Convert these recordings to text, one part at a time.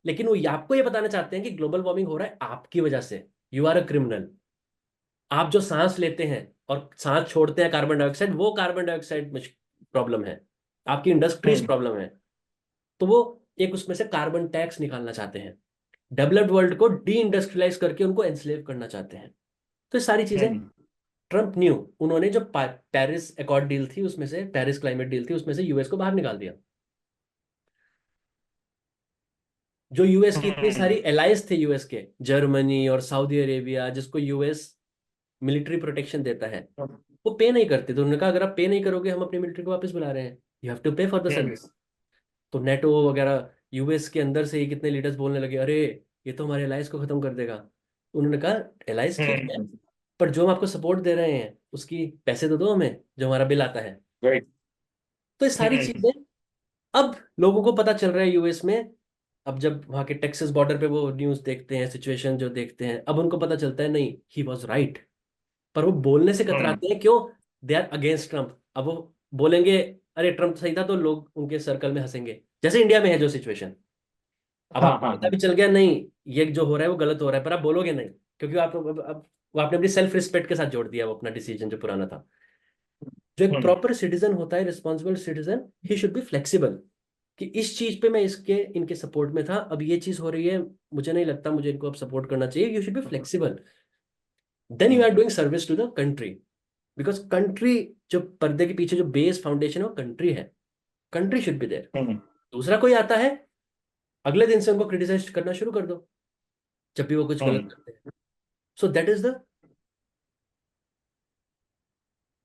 लेकिन वो आपको ये बताना चाहते हैं कि ग्लोबल वार्मिंग हो रहा है आपकी वजह से, यू आर अ क्रिमिनल। आप जो सांस लेते हैं और सांस छोड़ते हैं कार्बन डाइऑक्साइड, वो कार्बन डाइऑक्साइड प्रॉब्लम है, आपकी इंडस्ट्रीज हम्म। प्रॉब्लम है। तो वो एक उसमें से कार्बन टैक्स निकालना चाहते हैं, डेवलप्ड वर्ल्ड को डी इंडस्ट्रियलाइज करके उनको एनस्लेव करना चाहते हैं। तो ये सारी चीजें हम्म। ट्रम्प न्यू, उन्होंने जो पेरिस अकॉर्ड डील थी उसमें से, पेरिस क्लाइमेट डील थी उसमें से यूएस को बाहर निकाल दिया। जो यूएस की इतनी सारी हम्म। एलाइज थे, यूएस के जर्मनी और सऊदी अरेबिया, जिसको यूएस मिलिट्री प्रोटेक्शन देता है, वो पे नहीं करते। तो उन्होंने कहा अगर आप पे नहीं करोगे हम अपनी मिलिट्री को वापस बुला रहे हैं, यू हैव टू पे फॉर द हम्म। सर्विस। तो नेटो वगैरह, यूएस के अंदर से ही कितने लीडर्स बोलने लगे, अरे ये तो हमारे एलाइज को खत्म कर देगा। उन्होंने कहा एलाइज ठीक है, हम्म। पर जो हम आपको सपोर्ट दे रहे हैं उसकी पैसे तो दो हमें, जो हमारा बिल आता है। राइट। तो ये सारी हम्म। चीजें अब लोगों को पता चल रहा है यूएस में। अब जब वहां के टेक्सास बॉर्डर पे वो न्यूज देखते हैं, सिचुएशन जो देखते हैं, अब उनको पता चलता है नहीं, ही वॉज राइट। पर वो बोलने से हम्म। कतराते हैं, क्यों? They are against Trump. अब वो बोलेंगे अरे ट्रम्प सही था, तो लोग उनके सर्कल में हंसेंगे, जैसे इंडिया में है जो सिचुएशन। अब हाँ आपको हाँ पता हाँ। भी चल गया नहीं, ये जो हो रहा है वो गलत हो रहा है, पर आप बोलोगे नहीं, क्योंकि आप अब वो आपने अपनी सेल्फ रिस्पेक्ट के साथ जोड़ दिया वो अपना डिसीजन जो पुराना था। जो एक हम्म। प्रॉपर सिटीजन होता है, responsible citizen, he should be flexible. कि इस चीज पे मैं इसके इनके सपोर्ट में था, अब ये चीज हो रही है, मुझे नहीं लगता मुझे इनको अब सपोर्ट करना चाहिए। You should be flexible, then you are doing service to the country. Because country, जो पर्दे के पीछे जो बेस फाउंडेशन है वो कंट्री है, कंट्री शुड बी देयर। हम्म। दूसरा कोई आता है, अगले दिन से उनको क्रिटिसाइज करना शुरू कर दो जब भी वो कुछ गलत हम्म। करते हैं। सो दैट इज द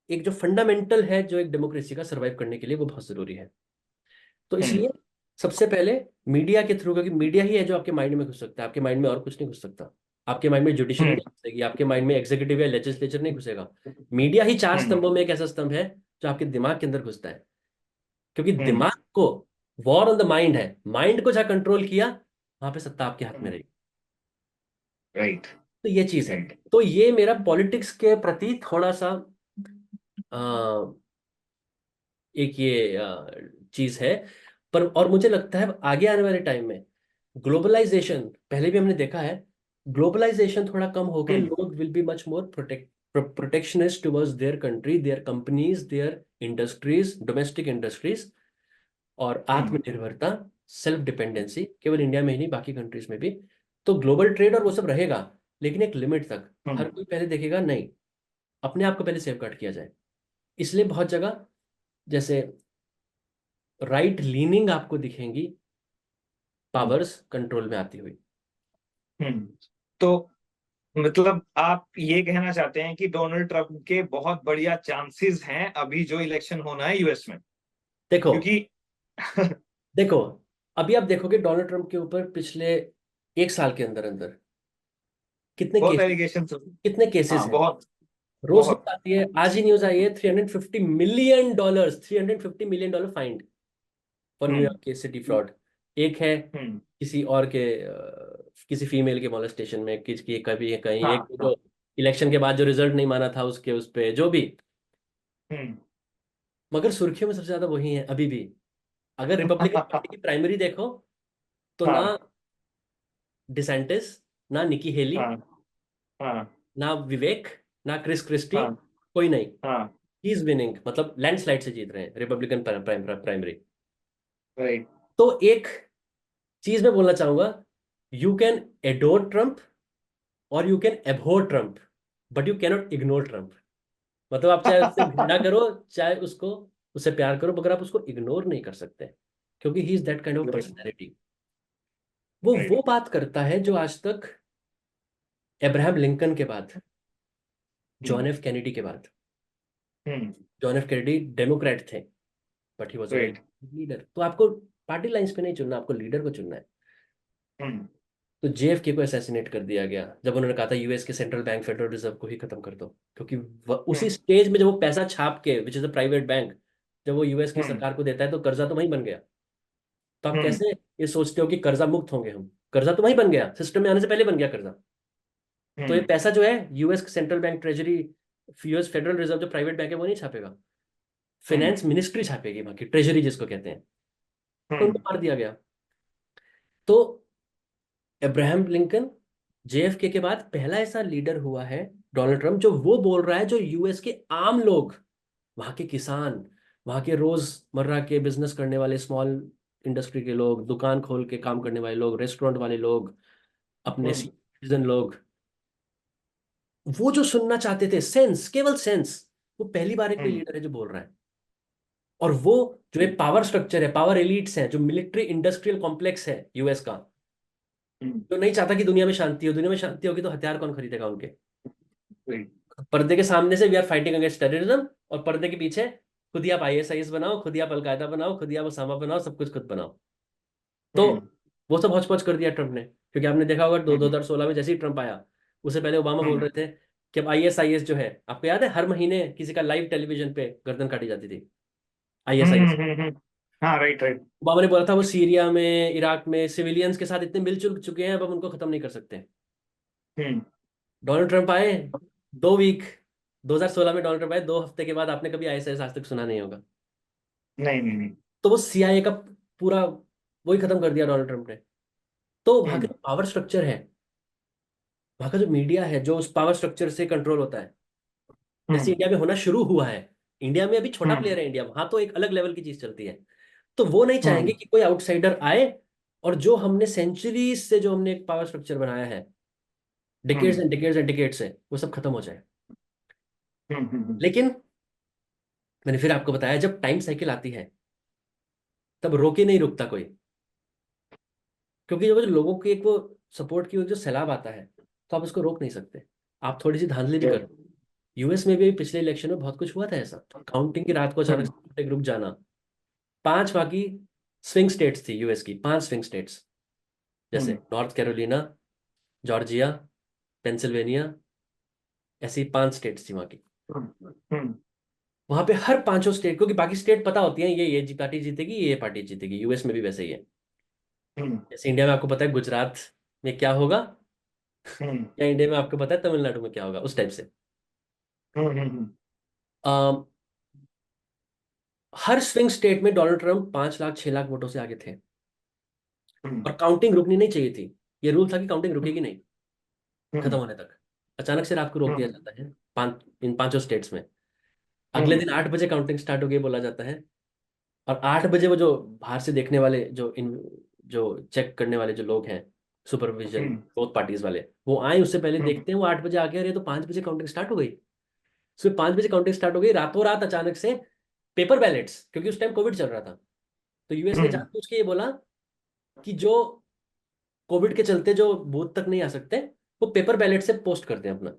एक जो फंडामेंटल है, जो एक डेमोक्रेसी का सर्वाइव करने के लिए वो बहुत जरूरी है। तो हम्म। इसलिए सबसे पहले मीडिया के थ्रू, क्योंकि मीडिया ही है जो आपके माइंड में घुस सकता है, आपके माइंड में और कुछ नहीं घुस सकता। आपके माइंड में जुडिशरी हम्म। नहीं घुसेगी, आपके माइंड में एग्जीक्यूटिव या लेजिस्लेचर नहीं घुसेगा। मीडिया ही चार हम्म। स्तंभों में एक ऐसा स्तंभ है जो आपके दिमाग के अंदर घुसता है। क्योंकि हम्म। दिमाग को, वॉर ऑन द माइंड है, माइंड को जहाँ कंट्रोल किया वहां पे सत्ता आपके हाथ में रही। राइट। तो ये चीज है। राइट। तो ये मेरा पॉलिटिक्स के प्रति थोड़ा सा एक ये चीज है। पर और मुझे लगता है आगे आने वाले टाइम में ग्लोबलाइजेशन, पहले भी हमने देखा है, ग्लोबलाइजेशन थोड़ा कम होके हम्म। लोग will be much more protectionist towards their country, their companies, their industries, domestic industries. और हम्म। आत्मनिर्भरता, सेल्फ डिपेंडेंसी, केवल इंडिया में ही नहीं बाकी कंट्रीज में भी। तो ग्लोबल ट्रेड और वो सब रहेगा, लेकिन एक लिमिट तक। हर हम्म। कोई पहले देखेगा नहीं, अपने आप को पहले सेव किया जाए। इसलिए बहुत जगह जैसे राइट लीनिंग आपको दिखेंगी हम्म। पावर्स कंट्रोल में आती हुई। हम्म। तो मतलब आप ये कहना चाहते हैं कि डोनाल्ड ट्रंप के बहुत बढ़िया चांसेस हैं अभी जो इलेक्शन होना है यूएस में, देखो, क्योंकि देखो, अभी आप देखोगे डोनाल्ड ट्रंप के ऊपर पिछले एक साल के अंदर अंदर कितने बहुत केसेस, एलिगेशन। कितने केसेस हाँ हैं। बहुत। रोज न्यूज बहुत। आती है, आज ही न्यूज आई है, $350 million, $350 million find for hmm. New York के सिटी फ्रॉड। एक है हम्म। किसी और के किसी फीमेल के मोलेस्टेशन में, किसी कभी कहीं, हाँ एक हाँ। जो इलेक्शन के बाद जो रिजल्ट नहीं माना था उसके, उस पे जो भी। हम्म। मगर सुर्खियों में सबसे ज्यादा वही है अभी भी। अगर रिपब्लिकन पार्टी की प्राइमरी देखो, तो ना हाँ डिसेंटिस, ना निकी हेली, हाँ हाँ ना विवेक, ना क्रिस क्रिस्टी, हाँ कोई नहीं। हाँ। ही इज विनिंग, मतलब लैंडस्लाइड से जीत रहे हैं रिपब्लिकन प्राइमरी। राइट। तो एक चीज मैं बोलना चाहूंगा, यू कैन एडोर ट्रम्प और you can abhor Trump, but you cannot ignore Trump. मतलब आप चाहे उससे घृणा करो, चाहे उसको, उससे प्यार करो, मगर आप उसको इग्नोर नहीं कर सकते, क्योंकि he is that kind of personality. वो राइट। बात करता है जो आज तक अब्राहम लिंकन के बाद, हम्म। जॉन एफ कैनेडी के बाद, हम्म। जॉन एफ कैनेडी डेमोक्रेट थे, but he was a very right. Leader. तो आपको पार्टी लाइंस पे नहीं चुनना, आपको लीडर को चुनना है। हम्म। तो जेएफके को असैसिनेट कर दिया गया जब उन्होंने कहा था यूएस के सेंट्रल बैंक फेडरल रिजर्व को ही खत्म कर दो, क्योंकि उसी हम्म। स्टेज में जब वो पैसा छाप के, which is a private bank, जब वो यूएस की हम्म। सरकार को देता है तो कर्जा तो वहीं बन गया। तो आप हम्म। कैसे ये सोचते हो कि कर्जा मुक्त होंगे हम? कर्जा तो वहीं बन गया, सिस्टम में आने से पहले बन गया कर्जा। तो ये हम्म। पैसा जो है, US central bank treasury, US federal reserve जो प्राइवेट बैंक है वो नहीं छापेगा, हम्म। फाइनेंस मिनिस्ट्री छापेगी, वहां की ट्रेजरी जिसको कहते हैं। तो हम्म। उनको मार दिया गया। तो अब्राहम लिंकन, जेएफके के बाद पहला ऐसा लीडर हुआ है डोनाल्ड ट्रंप जो वो बोल रहा है जो यूएस के आम लोग, वहां के किसान, वहां के रोजमर्रा के बिजनेस करने वाले, स्मॉल इंडस्ट्री के लोग, दुकान खोल के काम करने वाले लोग, रेस्टोरेंट वाले लोग, अपने हम्म सिटीजन लोग, वो जो सुनना चाहते थे सेंस, केवल सेंस, वो पहली बार एक कोई हम्म लीडर है जो बोल रहा है। और वो जो एक पावर स्ट्रक्चर है, पावर एलिट्स है, जो मिलिट्री इंडस्ट्रियल कॉम्प्लेक्स है यूएस का, हम्म जो नहीं चाहता कि दुनिया में शांति हो, दुनिया में शांति होगी तो हथियार कौन खरीदेगा उनके। right, पर्दे के सामने से we are fighting against terrorism, और पर्दे के पीछे खुद ही आप आईएसआईएस बनाओ, खुद ही आप अलकायदा बनाओ, खुद ही आप उसामा बनाओ, सब कुछ खुद बनाओ। तो हम्म वो सब हौच पौच कर दिया ट्रंप ने, क्योंकि आपने देखा होगा दो हम्म 2016 में जैसे ही ट्रंप आया, उससे पहले ओबामा बोल हम्म रहे थे कि अब आईएसआईएस जो है, आपको याद है हर महीने किसी का लाइव टेलीविजन पे गर्दन काटी जाती थी आईएसआईएस। हम्म, हाँ राइट राइट। ओबामा ने बोला था वो सीरिया में, इराक में सिविलियंस के साथ इतने मिलजुल चुके हैं, अब हम उनको खत्म नहीं कर सकते। हम्म डोनाल्ड ट्रंप आए, 2 वीक, 2016 में डोनाल्ड ट्रंप आए, 2 हफ्ते के बाद आपने कभी आईएसआईएस आज तक सुना नहीं होगा। नहीं नहीं नहीं। तो वो सीआईए का पूरा वही खत्म कर दिया डोनाल्ड ट्रंप ने। तो वहां का हम्म जो पावर स्ट्रक्चर है, वहां का जो मीडिया है, जो उस पावर स्ट्रक्चर से कंट्रोल होता है, जैसे हम्म इंडिया में होना शुरू हुआ है। इंडिया में अभी छोटा हम्म प्लेयर है इंडिया, वहां तो एक अलग लेवल की चीज चलती है। तो वो नहीं चाहेंगे हम्म कि कोई आउटसाइडर आए, और जो हमने सेंचुरीज से जो हमने एक पावर स्ट्रक्चर बनाया है, decades hmm and decades and decades से, वो सब खत्म हो जाए। हम्म लेकिन मैंने फिर आपको बताया, जब टाइम साइकिल आती है तब रोके नहीं रुकता कोई, क्योंकि जब लोगों की एक वो सपोर्ट की वो जो सैलाब आता है, तो आप उसको रोक नहीं सकते। आप थोड़ी सी धांधली भी कर, यूएस में भी पिछले इलेक्शन में बहुत कुछ हुआ था ऐसा, काउंटिंग की रात को अचानक हम्म से रुक जाना। 5 बाकी स्विंग स्टेट्स थी यूएस की, 5 स्विंग स्टेट्स, जैसे हम्म नॉर्थ कैरोलिना, जॉर्जिया, पेंसिल्वेनिया, ऐसी 5 स्टेट्स थी वहाँ की। हम्म वहां पे हर पांचों स्टेट, क्योंकि बाकी स्टेट पता होती है ये पार्टी जीतेगी, ये पार्टी जीतेगी, यूएस में भी वैसे ही है। हम्म जैसे इंडिया में आपको पता है गुजरात में क्या होगा, हम्म या इंडिया में आपको पता है तमिलनाडु में क्या होगा, उस टाइप से। हम्म अम, हर स्विंग स्टेट में डोनाल्ड ट्रंप 5 लाख 6 लाख वोटों से आगे थे, हम्म और काउंटिंग रुकनी नहीं चाहिए थी। ये रूल था कि काउंटिंग रुकेगी नहीं खत्म हम्म होने तक। अचानक से रात को रोक दिया हम्म जाता है इन पांचों स्टेट्स में। अगले हम्म दिन 8 बजे काउंटिंग स्टार्ट हो गई बोला जाता है। और 8 बजे वो जो बाहर से देखने वाले, जो चेक करने वाले जो लोग हैं, सुपरविजन, हम्म बोथ पार्टीज वाले, वो आए उससे पहले हम्म देखते हैं, वो 8 बजे आ गए, अरे तो 5 बजे काउंटिंग स्टार्ट हो गई। सुबह 5 बजे काउंटिंग स्टार्ट हो गई, रातों रात अचानक से पेपर बैलेट्स, क्योंकि उस टाइम कोविड चल रहा था, तो यूएस ने हम्म जानबूझ के ये बोला कि जो कोविड के चलते जो बूथ तक नहीं आ सकते, वो पेपर बैलेट से पोस्ट करते हैं अपना।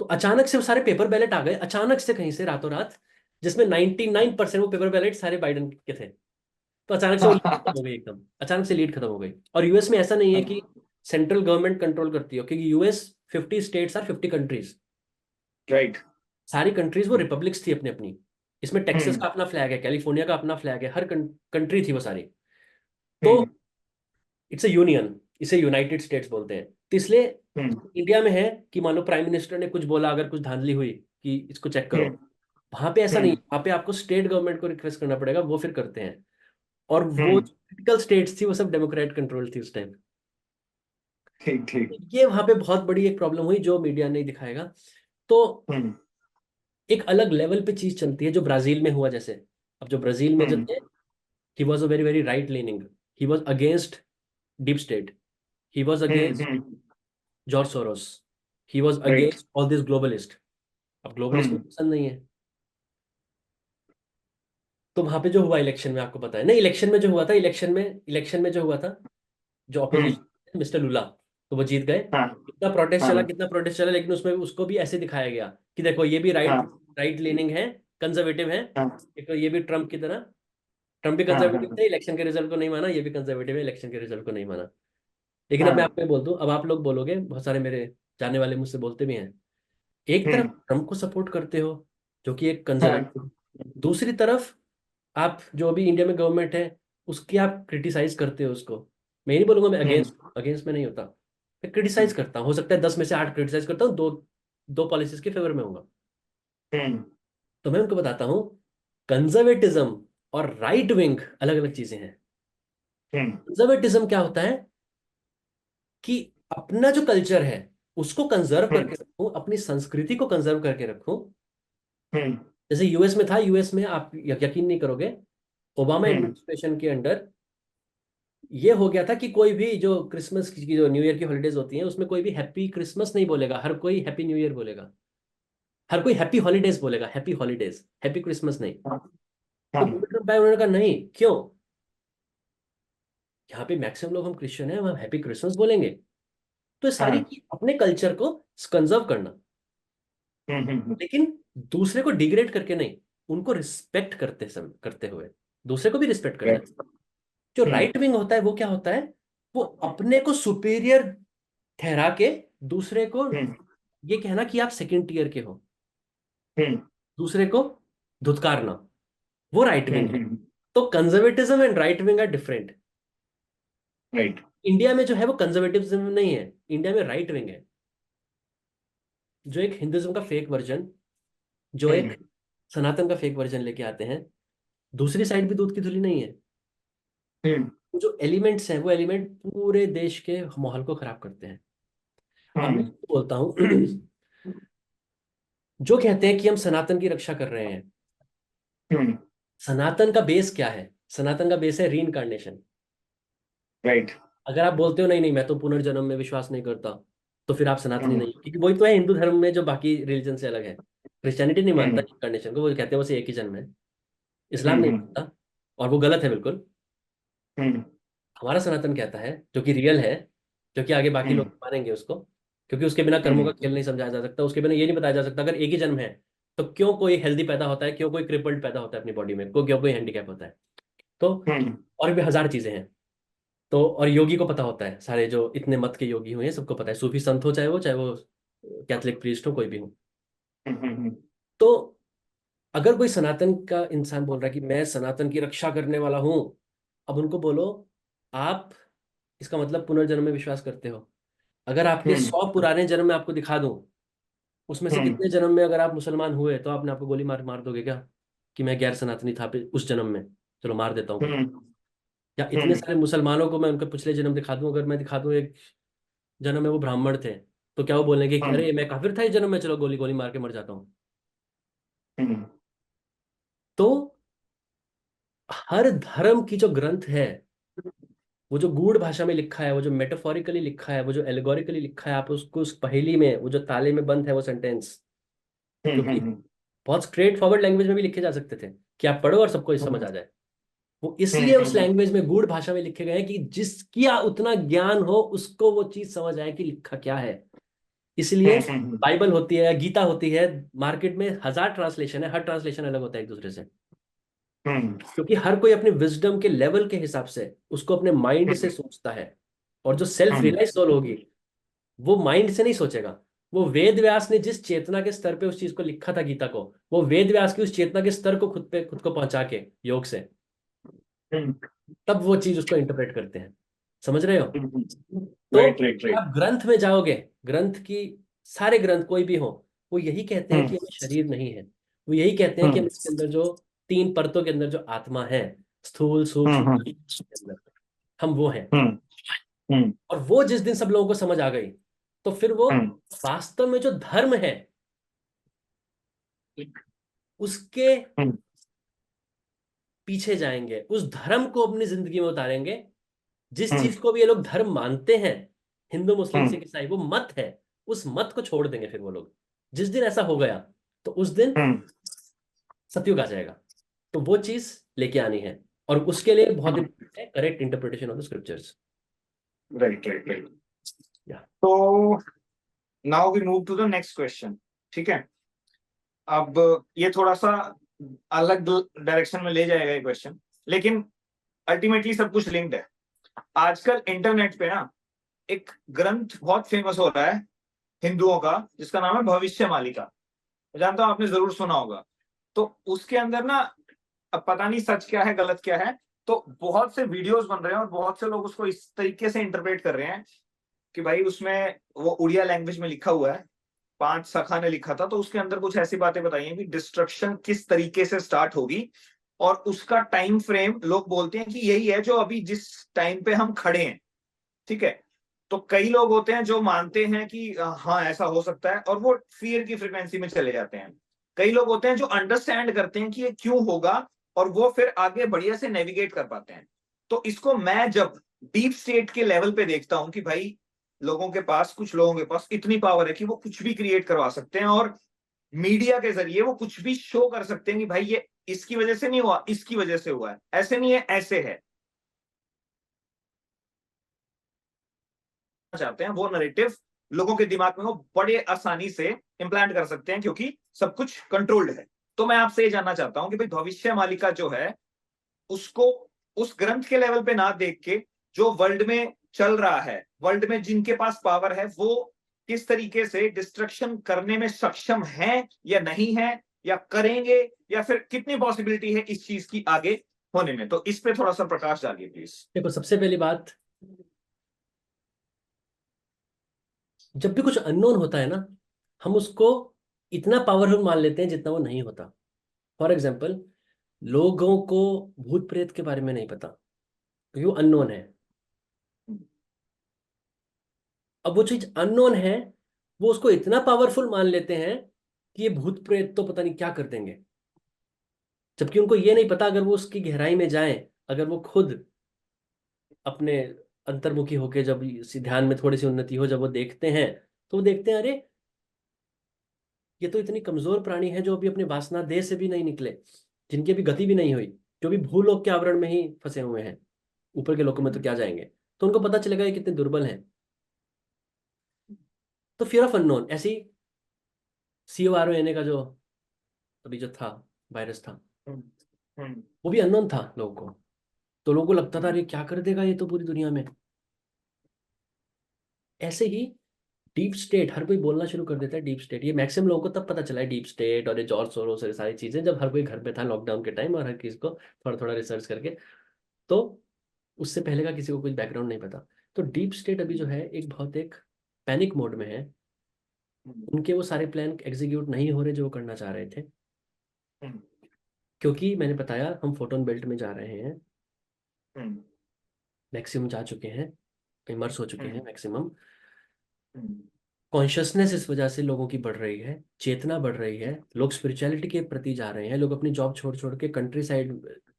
तो अचानक से वो सारे पेपर बैलेट आ गए, अचानक से कहीं से रातों रात, जिसमें 99% वो पेपर बैलेट सारे बाइडेन के थे। तो अचानक से वो लीड खत्म हो गई, एकदम अचानक से लीड खत्म हो गई। और यूएस में ऐसा नहीं है कि सेंट्रल गवर्नमेंट कंट्रोल करती हो, क्योंकि यूएस 50 स्टेट्स और 50 कंट्रीज, राइट। सारी कंट्रीज वो रिपब्लिक्स थी अपनी अपनी। इसमें टेक्सास हम्म का अपना फ्लैग है, कैलिफोर्निया का अपना फ्लैग है, हर कंट्री थी वो सारी। तो हम्म इट्स अ यूनियन, इसे यूनाइटेड स्टेट्स बोलते हैं। तो इसलिए हम्म इंडिया में है कि मान लो प्राइम मिनिस्टर ने कुछ बोला, अगर कुछ धांधली हुई कि इसको चेक करो, हम्म वहां पे ऐसा नहीं है। हम्म वहां पे आपको स्टेट गवर्नमेंट को रिक्वेस्ट करना पड़ेगा, वो फिर करते हैं। और वो हम्म क्रिटिकल स्टेट्स थी वो सब डेमोक्रेट कंट्रोल थी उस टाइम। ठीक ठीक। ये वहां पे बहुत बड़ी एक प्रॉब्लम हुई जो मीडिया नहीं दिखाएगा। तो हम्म एक अलग लेवल पे चीज चलती है जो ब्राजील में हुआ, जैसे अब जो ब्राजील में जो हम्म थे, he was a very very right leaning, he was against deep state, he was against hmm. George Soros, he was right. Against all this globalist. अब ग्लोबलिस्ट को हम्म पसंद नहीं है। तो वहां पे जो हुआ इलेक्शन में, आपको पता है नहीं, इलेक्शन में जो हुआ था, इलेक्शन में जो हुआ था, जो हम्म ऑपोजिशन मिस्टर लुला, तो वो जीत गए। हाँ कितना प्रोटेस्ट चला, हाँ कितना प्रोटेस्ट चला, लेकिन उसमें उसको भी ऐसे दिखाया गया कि देखो ये भी राइट हाँ राइट लीनिंग है, कंजर्वेटिव है। हाँ एक तो ये भी ट्रम्प की तरह, ट्रम्प भी हाँ कंजर्वेटिव हाँ थे, इलेक्शन के रिजल्ट को नहीं माना, ये भी कंजर्वेटिव है, इलेक्शन के रिजल्ट को नहीं माना। लेकिन अब मैं हाँ। आपको ये बोल दूं, अब आप लोग बोलोगे, बहुत सारे मेरे जानने वाले मुझसे बोलते भी हैं, एक तरफ हम्म ट्रम्प को सपोर्ट करते हो जो कि एक हाँ कंजर्वेटिव, दूसरी तरफ आप जो अभी इंडिया में गवर्नमेंट है उसकी आप क्रिटिसाइज करते हो उसको। मैं ये नहीं बोलूंगा मैं हम्म अगेंस्ट अगेंस्ट में नहीं होता, मैं क्रिटिसाइज हम्म करता हूँ, हो सकता है 10 में से 8 क्रिटिसाइज करता हूँ, दो दो पॉलिसीज के फेवर में होगा। हम्म तो मैं उनको बताता हूँ, कंजर्वेटिज्म और राइट विंग अलग अलग चीजें हैं। हम्म कंजर्वेटिज्म क्या होता है, कि अपना जो कल्चर है उसको कंजर्व हम्म करके रखूं, अपनी संस्कृति को कंजर्व करके रखूं। हम्म जैसे यूएस में था, यूएस में आप यकीन नहीं करोगे, ओबामा हम्म एडमिनिस्ट्रेशन के अंडर ये हो गया था कि कोई भी जो क्रिसमस की, जो न्यू ईयर की हॉलीडेज होती हैं, उसमें कोई भी हैप्पी क्रिसमस नहीं बोलेगा, हर कोई हैप्पी न्यू ईयर बोलेगा, हर कोई हैप्पी हॉलीडेज बोलेगा, हैप्पी हॉलीडेज, हैप्पी क्रिसमस नहीं। हाँ तो हाँ डोनाल्ड ट्रम्प आए, उन्होंने कहा नहीं, क्यों, यहाँ पे मैक्सिमम लोग हम क्रिश्चियन हैं, हम हैप्पी क्रिसमस बोलेंगे। तो ये सारी हाँ चीज अपने कल्चर को कंजर्व करना, हम्म लेकिन दूसरे को डिग्रेड करके नहीं, उनको रिस्पेक्ट करते हुए दूसरे को भी रिस्पेक्ट करना है। राइट जो हम्म राइट विंग होता है वो क्या होता है, वो अपने को सुपीरियर ठहरा के दूसरे को हम्म ये कहना कि आप सेकंड टीयर के हो, हम्म दूसरे को धुतकारना, वो राइट विंग है। हम्म तो conservatism and right wing are different. Right India में जो है वो कंजर्वेटिज्म नहीं है, इंडिया में राइट विंग है, जो एक हिंदुज्म का फेक वर्जन, जो हम्म एक सनातन का फेक वर्जन लेके आते हैं। दूसरी साइड भी दूध की धुली नहीं है। हम्म वो जो एलिमेंट्स हैं, वो एलिमेंट पूरे देश के माहौल को खराब करते हैं। अब मैं हम्म बोलता हूँ जो कहते हैं कि हम सनातन की रक्षा कर रहे हैं, हम्म सनातन का बेस क्या है? सनातन का बेस है रीइंकार्नेशन। राइट अगर आप बोलते हो नहीं नहीं मैं तो पुनर्जन्म में विश्वास नहीं करता, तो फिर आप सनातनी हम्म नहीं हो, क्योंकि वही तो है हिंदू धर्म में जो बाकी रिलीजन से अलग है। क्रिश्चियनिटी नहीं मानता हम्म इंकार्नेशन को, वो कहते हैं बस एक ही जन्म है। इस्लाम नहीं हम्म मानता, और वो गलत है बिल्कुल। हम्म हमारा सनातन कहता है, जो कि रियल है, जो कि आगे बाकी लोग हम्म मानेंगे उसको, क्योंकि उसके बिना कर्मों का हम्म खेल नहीं समझाया जा सकता, उसके बिना ये नहीं बताया जा सकता अगर एक ही जन्म है तो क्यों कोई हेल्दी पैदा होता है, क्यों कोई क्रिपल्ड पैदा होता है अपनी बॉडी में, क्यों कोई हैंडीकैप होता है। तो हम्म और भी हजार चीजें हैं। तो और योगी को पता होता है, सारे जो इतने मत के योगी हुए हैं सबको पता है, सूफी संत हो चाहे वो कैथलिक प्रीस्ट हो, कोई भी हो। हम्म तो अगर कोई सनातन का इंसान बोल रहा है कि मैं सनातन की रक्षा करने वाला हूं, अब उनको बोलो आप इसका मतलब पुनर्जन्म में विश्वास करते हो? अगर आपके हम्म 100 पुराने जन्म में आपको दिखा दूं, उसमें से हम्म कितने जन्म में अगर आप मुसलमान हुए, तो आपने आपको गोली मार मार दोगे क्या कि मैं गैर सनातनी था उस जन्म में, चलो मार देता हूँ? हम्म या इतने हम्म सारे मुसलमानों को मैं उनके पिछले जन्म दिखा दूं, अगर मैं दिखा दूं एक जन्म में वो ब्राह्मण थे, तो क्या वो बोलेंगे कि हम्म अरे मैं काफिर था इस जन्म में, चलो गोली गोली मार के मर जाता हूँ? हम्म तो हर धर्म की जो ग्रंथ है, वो जो गूढ़ भाषा में लिखा है, वो जो मेटाफोरिकली लिखा है, वो जो एलिगोरिकली लिखा है, आप उसको उस पहेली में, वो जो ताले में बंद है वो सेंटेंस, जो कि हम्म बहुत स्ट्रेट फॉरवर्ड लैंग्वेज में भी लिखे जा सकते थे कि आप पढ़ो और सबको समझ आ जाए, वो इसलिए उस हम्म लैंग्वेज में गूढ़ भाषा में लिखे गए हैं कि जिसकी उतना ज्ञान हो उसको वो चीज समझ आए कि लिखा क्या है। इसलिए हम्म बाइबल होती है, गीता होती है, मार्केट में हजार ट्रांसलेशन है, हर ट्रांसलेशन अलग होता है एक दूसरे से, हम्म क्योंकि हर कोई अपने विजडम के लेवल के हिसाब से उसको अपने माइंड से सोचता है। और जो सेल्फ रियलाइज सोल होगी, वो माइंड से नहीं सोचेगा। वो वेद व्यास ने जिस चेतना के स्तर पे उस चीज को लिखा था, गीता को, वो वेद व्यास की उस चेतना के स्तर को खुद पे खुद को पहुंचा के योग से, तब वो चीज उसको इंटरप्रेट करते हैं। समझ रहे हो? तो राइट राइट अगर राइट आप ग्रंथ में जाओगे, ग्रंथ की, सारे ग्रंथ कोई भी हो, वो यही कहते हैं हम्म कि हमें शरीर नहीं है, वो यही कहते हैं कि हम हम्म इसके अंदर जो तीन परतों के अंदर जो आत्मा है, स्थूल सूक्ष्म हम्म के अंदर, हम वो हैं। हम्म हम्म और वो जिस दिन सब लोगों को समझ आ गई, तो फिर वो हम्म वास्तव में जो धर्म है उसके हम्म पीछे जाएंगे, उस धर्म को अपनी जिंदगी में उतारेंगे। जिस हम्म चीज को भी ये लोग धर्म मानते हैं, हिंदू मुस्लिम हम्म सिख ईसाई, वो मत है, उस मत को छोड़ देंगे फिर वो लोग। जिस दिन ऐसा हो गया, तो उस दिन हम्म सतयुग आ जाएगा। तो वो चीज लेके आनी है, और उसके लिए बहुत इंपॉर्टेंट है correct interpretation of the scriptures. Right right right या तो now we move to the next question ठीक है अब ये थोड़ा सा अलग डायरेक्शन में ले जाएगा ये क्वेश्चन लेकिन अल्टीमेटली सब कुछ लिंक्ड है आजकल इंटरनेट पे ना एक ग्रंथ बहुत फेमस हो रहा है हिंदुओं का जिसका नाम है भविष्य मालिका मैं जानता हूं आपने जरूर सुना होगा तो उसके अंदर ना अब पता नहीं सच क्या है गलत क्या है तो बहुत से वीडियोस बन रहे हैं और बहुत से लोग उसको इस तरीके से इंटरप्रेट कर रहे हैं कि भाई उसमें वो उड़िया लैंग्वेज में लिखा हुआ है 5 सखा ने लिखा था तो उसके अंदर कुछ ऐसी बातें बताई हैं कि डिस्ट्रक्शन किस तरीके से स्टार्ट होगी और उसका टाइम फ्रेम लोग बोलते हैं कि यही है जो अभी जिस टाइम पे हम खड़े हैं ठीक है तो कई लोग होते हैं जो मानते हैं कि हाँ ऐसा हो सकता है, और वो फियर की फ्रिक्वेंसी में चले जाते हैं। कई लोग होते हैं जो अंडरस्टैंड करते हैं कि ये क्यों होगा, और वो फिर आगे बढ़िया से नेविगेट कर पाते हैं। तो इसको मैं जब डीप स्टेट के लेवल पे देखता हूं कि भाई कुछ लोगों के पास इतनी पावर है कि वो कुछ भी क्रिएट करवा सकते हैं, और मीडिया के जरिए वो कुछ भी शो कर सकते हैं कि भाई ये इसकी वजह से नहीं हुआ, इसकी वजह से हुआ है, ऐसे नहीं है, ऐसे है। चाहते हैं वो नरेटिव लोगों के दिमाग में वो बड़े आसानी से इम्प्लांट कर सकते हैं, क्योंकि सब कुछ कंट्रोल्ड है। तो मैं आपसे ये जानना चाहता हूं कि भाई भविष्य मालिका जो है, उसको उस ग्रंथ के लेवल पे ना देख के जो वर्ल्ड में चल रहा है, वर्ल्ड में जिनके पास पावर है, वो किस तरीके से डिस्ट्रक्शन करने में सक्षम है या नहीं है, या करेंगे, या फिर कितनी पॉसिबिलिटी है इस चीज की आगे होने में। तो इस पे थोड़ा सा प्रकाश डालिए प्लीज। देखो, सबसे पहली बात, जब भी कुछ अननोन होता है ना, हम उसको इतना पावरफुल मान लेते हैं जितना वो नहीं होता। फॉर एग्जाम्पल, लोगों को भूत प्रेत के बारे में नहीं पता क्योंकि वो अननोन है। अब वो चीज अननोन है, वो उसको इतना पावरफुल मान लेते हैं कि ये भूत प्रेत तो पता नहीं क्या कर देंगे। जबकि उनको ये नहीं पता, अगर वो उसकी गहराई में जाएं, अगर वो खुद अपने अंतर्मुखी होके जब इसी ध्यान में थोड़ी सी उन्नति हो, जब वो देखते हैं, तो वो देखते हैं, अरे ये तो इतनी कमजोर प्राणी है जो अभी अपने वासना देह से भी नहीं निकले, जिनकी अभी गति भी नहीं हुई, जो भी भूलोक के आवरण में ही फंसे हुए हैं, ऊपर के लोकों में तो क्या जाएंगे। तो उनको पता चलेगा ये कितने दुर्बल हैं। तो फियर ऑफ अननोन, ऐसी CORONA का जो अभी जो था, वायरस था, वो भी अननोन था लोगों को। तो लोगों को लगता था अरे क्या कर देगा ये तो पूरी दुनिया में। ऐसे ही डीप स्टेट, हर कोई बोलना शुरू कर देता है डीप स्टेट। ये मैक्सिमम लोगों को तब पता चला है डीप स्टेट और ये जॉर्ज सोरोस और ये सारी चीजें, जब हर कोई घर पे था लॉकडाउन के टाइम, और हर किसी को थोड़ा थोड़ा रिसर्च करके। तो उससे पहले का किसी को कुछ बैकग्राउंड नहीं पता। तो डीप स्टेट अभी जो है एक बहुत एक पैनिक मोड में है। उनके वो सारे प्लान एग्जीक्यूट नहीं हो रहे जो वो करना चाह रहे थे, क्योंकि मैंने बताया हम फोटोन बेल्ट में जा रहे हैं। मैक्सिमम जा चुके हैं, इमर्स हो चुके हैं मैक्सिमम। कॉन्शियसनेस इस वजह से लोगों की बढ़ रही है, चेतना बढ़ रही है, लोग स्पिरिचुअलिटी के प्रति जा रहे हैं। लोग अपनी जॉब छोड़ छोड़ के कंट्री साइड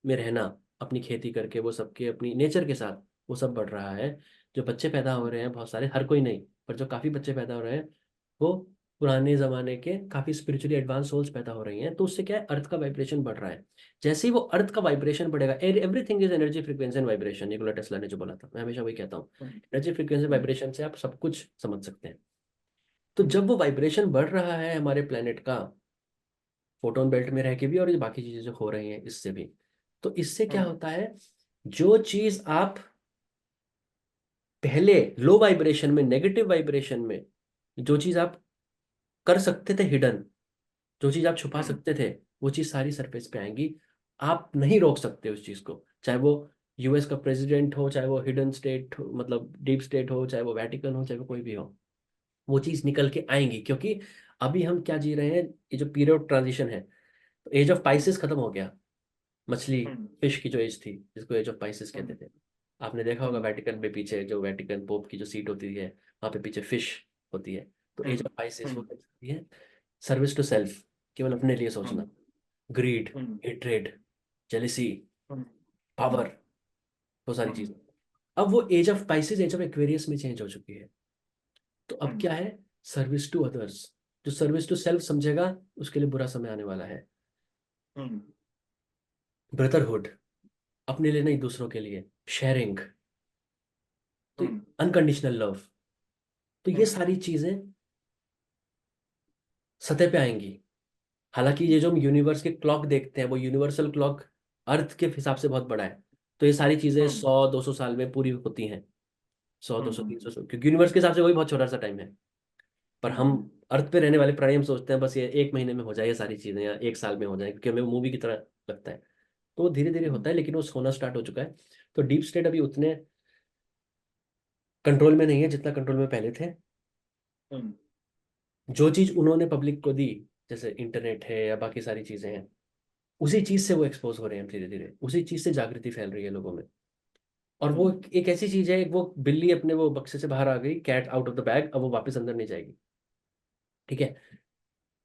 में रहना, अपनी खेती करके, वो सबके अपनी नेचर के साथ, वो सब बढ़ रहा है। जो बच्चे पैदा हो रहे हैं बहुत सारे, हर कोई नहीं पर जो काफ़ी बच्चे पैदा हो रहे हैं, वो पुराने ज़माने के काफ़ी स्पिरिचुअली एडवांस सोल्स पैदा हो रही हैं। तो उससे क्या है, अर्थ का वाइब्रेशन बढ़ रहा है। जैसे ही वो अर्थ का वाइब्रेशन बढ़ेगा, everything is energy frequency and vibration, Nikola Tesla ने जो बोला था, मैं हमेशा वही कहता हूँ। एनर्जी फ्रीक्वेंसी वाइब्रेशन से आप सब कुछ समझ सकते हैं। तो जब वो वाइब्रेशन बढ़ रहा है हमारे प्लेनेट का, फोटोन बेल्ट में रह के भी और ये बाकी चीजें जो हो रही हैं इससे भी, तो इससे क्या होता है, जो चीज आप पहले लो वाइब्रेशन में, नेगेटिव वाइब्रेशन में, जो चीज आप कर सकते थे हिडन, जो चीज आप छुपा सकते थे, वो चीज सारी सरफेस पे आएंगी। आप नहीं रोक सकते उस चीज को, चाहे वो US का प्रेसिडेंट हो, चाहे वो हिडन स्टेट हो, मतलब डीप स्टेट हो, चाहे वो वेटिकन हो, चाहे वो कोई भी हो, वो चीज निकल के आएंगी। क्योंकि अभी हम क्या जी रहे हैं, ये जो पीरियड ऑफ ट्रांजिशन है, तो एज ऑफ पाइसिस खत्म हो गया। मछली, फिश की जो एज थी, जिसको एज ऑफ पाइसिस कहते थे, आपने देखा होगा वेटिकन में पीछे जो वेटिकन पोप की जो सीट होती है, वहां पे पीछे फिश होती है। तो एज ऑफ पाइसिस वो कहती है सर्विस टू सेल्फ, केवल अपने लिए सोचना, ग्रीड, हेट्रेड, जेलिसी, पावर, वो सारी चीजें। अब वो age of Pisces age of Aquarius में चेंज हो चुकी है। तो अब क्या है, सर्विस टू अदर्स। जो सर्विस टू सेल्फ समझेगा, उसके लिए बुरा समय आने वाला है। ब्रदरहुड, अपने लिए नहीं दूसरों के लिए, शेयरिंग, तो अनकंडीशनल लव, तो ये सारी चीजें सतह पे आएंगी। हालांकि ये जो हम यूनिवर्स के क्लॉक देखते हैं, वो यूनिवर्सल क्लॉक अर्थ के हिसाब से बहुत बड़ा है। तो ये सारी चीजें 100-200 साल में पूरी होती हैं, 100-200-300, क्योंकि यूनिवर्स के हिसाब से वही बहुत छोटा सा टाइम है। पर हम अर्थ पे रहने वाले प्राणी, हम सोचते हैं बस ये 1 महीने में हो जाए ये सारी चीजें, या 1 साल में हो जाए, क्योंकि हमें मूवी की तरह लगता है। तो वो धीरे धीरे होता है, लेकिन वो होना स्टार्ट हो चुका है। तो डीप स्टेट अभी उतने कंट्रोल में नहीं है जितना कंट्रोल में पहले थे। जो चीज उन्होंने पब्लिक को दी, जैसे इंटरनेट है या बाकी सारी चीजें हैं, उसी चीज से वो एक्सपोज हो रहे हैं धीरे धीरे, उसी चीज से जागृति फैल रही है लोगों में। और वो एक ऐसी चीज है, वो बिल्ली अपने वो बक्से से बाहर आ गई, cat out of the bag, अब वो वापस अंदर नहीं जाएगी। ठीक है।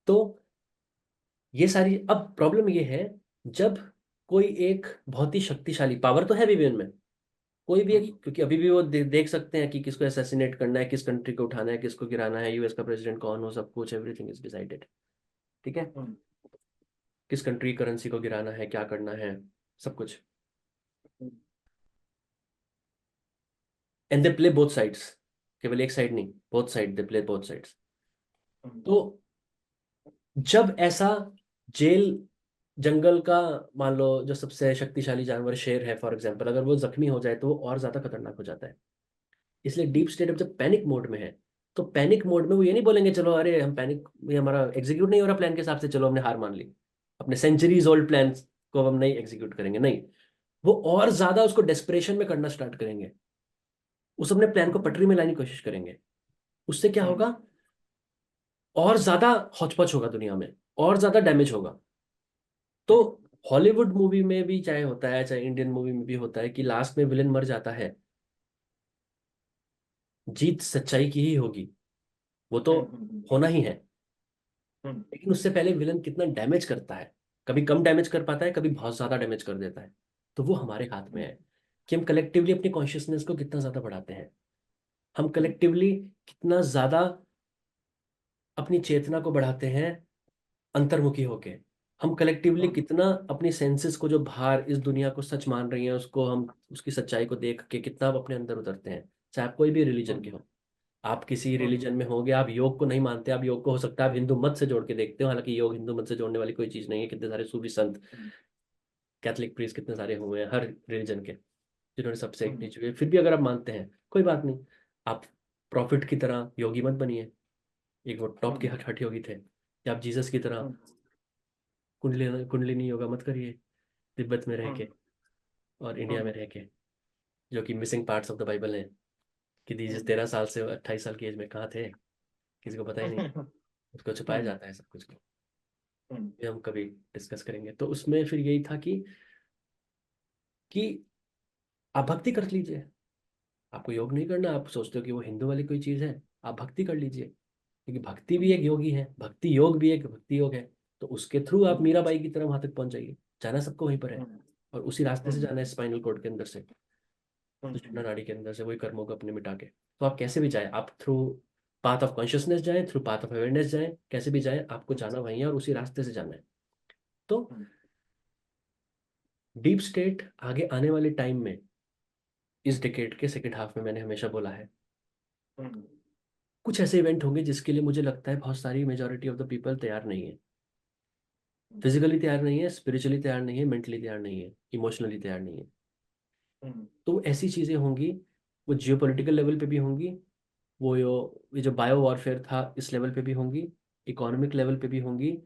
तो ये सारी, अब प्रॉब्लम ये है, जब कोई एक बहुत ही शक्तिशाली, पावर तो है भी उनमें, कोई भी एक, क्योंकि अभी भी वो देख सकते हैं कि किसको असैसिनेट करना है, किस कंट्री को उठाना है, किसको गिराना है, यूएस का प्रेसिडेंट कौन हो, सब कुछ, एवरीथिंग इज डिसाइडेड। ठीक है। किस कंट्री करेंसी को गिराना है, क्या करना है, सब कुछ। And they play both sides, केवल एक साइड नहीं, both side, they play both sides. तो जब ऐसा जेल, जंगल का, मान लो जो सबसे शक्तिशाली जानवर शेर है फॉर एग्जांपल, अगर वो जख्मी हो जाए तो वो और ज्यादा खतरनाक हो जाता है। इसलिए डीप स्टेट अब जब पैनिक मोड में है, तो पैनिक मोड में वो ये नहीं बोलेंगे चलो अरे हम पैनिक, ये हमारा एग्जीक्यूट नहीं हो रहा प्लान के हिसाब से, चलो हमने हार मान ली, अपने सेंचुरीज ओल्ड प्लान को अब हम नहीं एग्जीक्यूट करेंगे, नहीं। वो और ज्यादा उसको डेस्परेशन में करना स्टार्ट करेंगे, उस अपने प्लान को पटरी में लाने की कोशिश करेंगे। उससे क्या होगा, और ज्यादा हौच-पौच होगा दुनिया में, और ज्यादा डैमेज होगा। तो हॉलीवुड मूवी में भी चाहे होता है, चाहे इंडियन मूवी में भी होता है कि लास्ट में विलेन मर जाता है, जीत सच्चाई की ही होगी, वो तो होना ही है। लेकिन उससे पहले विलन कितना डैमेज करता है, कभी कम डैमेज कर पाता है, कभी बहुत ज्यादा डैमेज कर देता है। तो वो हमारे हाथ में है कि हम कलेक्टिवली अपनी कॉन्शियसनेस को कितना ज्यादा बढ़ाते हैं, हम कलेक्टिवली कितना ज्यादा अपनी चेतना को बढ़ाते हैं अंतर्मुखी होके, हम कलेक्टिवली कितना अपनी सेंसेस को, जो बाहर इस दुनिया को सच मान रही है, उसको हम उसकी सच्चाई को देख के कितना आप अपने अंदर उतरते हैं। चाहे आप कोई भी रिलीजन के हो, आप किसी रिलीजन में होंगे, आप योग को नहीं मानते, आप योग को हो सकता है आप हिंदू मत से जोड़ के देखते हो, हालांकि योग हिंदू मत से जोड़ने वाली कोई चीज नहीं है। कितने सारे सूफी संत, कैथलिक प्रीस्ट कितने सारे हुए हैं हर रिलीजन के, जिन्होंने सबसे एक चुके, फिर भी अगर आप मानते हैं कोई बात नहीं, आप प्रॉफिट की तरह योगी मत बनिए, एक वो टॉप के हठ हठ योगी थे, या आप जीसस की तरह कुंडली कुंडलिनी योगा मत करिए तिब्बत में रह के और इंडिया में रह के, जो कि missing parts of the Bible हैं, कि जीसस 13 साल से 28 साल की एज में कहाँ थे, किसी को पता ही नहीं, उसको छुपाया जाता है सब कुछ को। ये हम कभी डिस्कस करेंगे। तो उसमें फिर यही था कि आप भक्ति कर लीजिए, आपको योग नहीं करना, आप सोचते हो कि वो हिंदू वाली कोई चीज़ है, आप भक्ति कर लीजिए, क्योंकि भक्ति भी एक योगी है, भक्ति योग भी एक भक्ति योग है। तो उसके थ्रू आप मीराबाई की तरह वहां तक पहुंच जाइए, जाना सबको वहीं पर है, और उसी रास्ते से जाना है, स्पाइनल कोड के अंदर से, सुषुम्ना नाड़ी के अंदर से, वही कर्मों को अपने मिटा के। तो आप कैसे भी जाए, आप थ्रू पाथ ऑफ कॉन्शियसनेस जाएं, थ्रू पाथ ऑफ अवेयरनेस जाएं, कैसे भी जाएं, आपको जाना वहीं है और उसी रास्ते से जाना है। तो डीप स्टेट आगे आने वाले टाइम में, इस डिकेड के सेकेंड हाफ में, मैंने हमेशा बोला है, कुछ ऐसे इवेंट होंगे जिसके लिए मुझे लगता है बहुत सारी मेजोरिटी ऑफ द पीपल तैयार नहीं है, फिजिकली तैयार नहीं है, स्पिरिचुअली तैयार नहीं है, मेंटली तैयार नहीं है, इमोशनली तैयार नहीं है। तो ऐसी चीजें होंगी, वो जियोपॉलिटिकल लेवल पे भी होंगी, वो ये जो बायो वॉरफेयर था इस लेवल पे भी होंगी, इकोनॉमिक लेवल पे भी होंगी,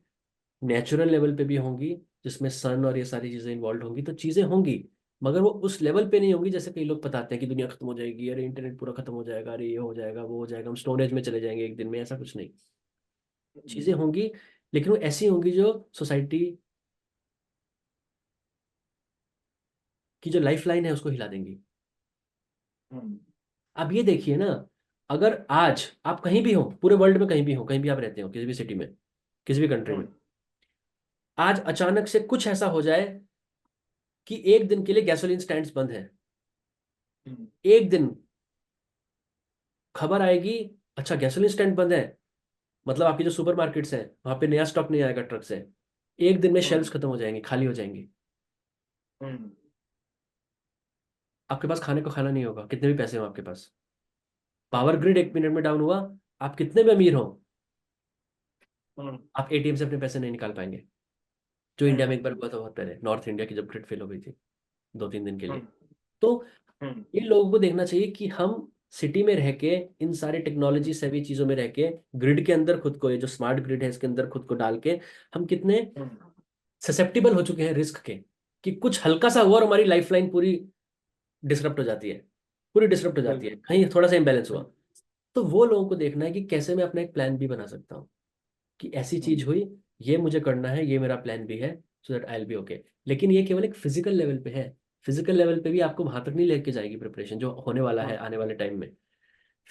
नेचुरल लेवल पे भी होंगी, जिसमें सन और ये सारी चीजें इन्वॉल्व होंगी। तो चीजें होंगी, मगर वो उस लेवल पे नहीं होंगी जैसे कई लोग बताते हैं कि दुनिया खत्म हो जाएगी, अरे इंटरनेट पूरा खत्म हो जाएगा, अरे ये हो जाएगा, वो हो जाएगा, हम स्टोरेज में चले जाएंगे एक दिन में, ऐसा कुछ नहीं। चीजें होंगी, लेकिन वो ऐसी होंगी जो सोसाइटी की जो लाइफ लाइन है उसको हिला देंगी। आप ये देखिए ना, अगर आज आप कहीं भी हो, पूरे वर्ल्ड में कहीं भी हो, कहीं भी आप रहते हो, किसी भी सिटी में, किसी भी कंट्री में, आज अचानक से कुछ ऐसा हो जाए कि एक दिन के लिए गैसोलीन स्टैंड्स बंद है, एक दिन खबर आएगी, अच्छा गैसोलीन स्टैंड बंद है, मतलब आपकी जो सुपरमार्केट्स हैं वहां पे नया स्टॉक नहीं आएगा ट्रक से, एक दिन में शेल्फ्स खत्म हो जाएंगी, खाली हो जाएंगी, आपके पास खाने को खाना नहीं होगा, कितने भी पैसे हो आपके पास, पावर ग्रिड 1 मिनट में डाउन हुआ, आप कितने भी अमीर हो, आप एटीएम से अपने पैसे नहीं निकाल पाएंगे। जो इंडिया में एक बार हुआ था बहुत पहले, नॉर्थ इंडिया की जब ग्रिड फेल हो गई थी 2-3 दिन के लिए। तो ये लोगों को देखना चाहिए कि हम सिटी में रह के, इन सारे टेक्नोलॉजी सेवी चीजों में रह के, ग्रिड के अंदर खुद को, ये जो स्मार्ट ग्रिड है इसके अंदर खुद को डाल के, हम कितने ससेप्टिबल हो चुके हैं रिस्क के, कि कुछ हल्का सा हुआ और हमारी लाइफलाइन पूरी डिसरप्ट हो जाती है, पूरी डिसरप्ट हो जाती है, कहीं थोड़ा सा इंबैलेंस हुआ। तो वो लोगों को देखना है कि कैसे मैं अपना एक प्लान भी बना सकता हूँ, कि ऐसी चीज हुई, ये मुझे करना है, ये मेरा प्लान भी है, so that I will be okay. लेकिन ये केवल एक फिजिकल लेवल पे है, फिजिकल लेवल पे भी आपको वहां तक नहीं लेके जाएगी प्रिपरेशन जो होने वाला है हम्म, आने वाले टाइम में।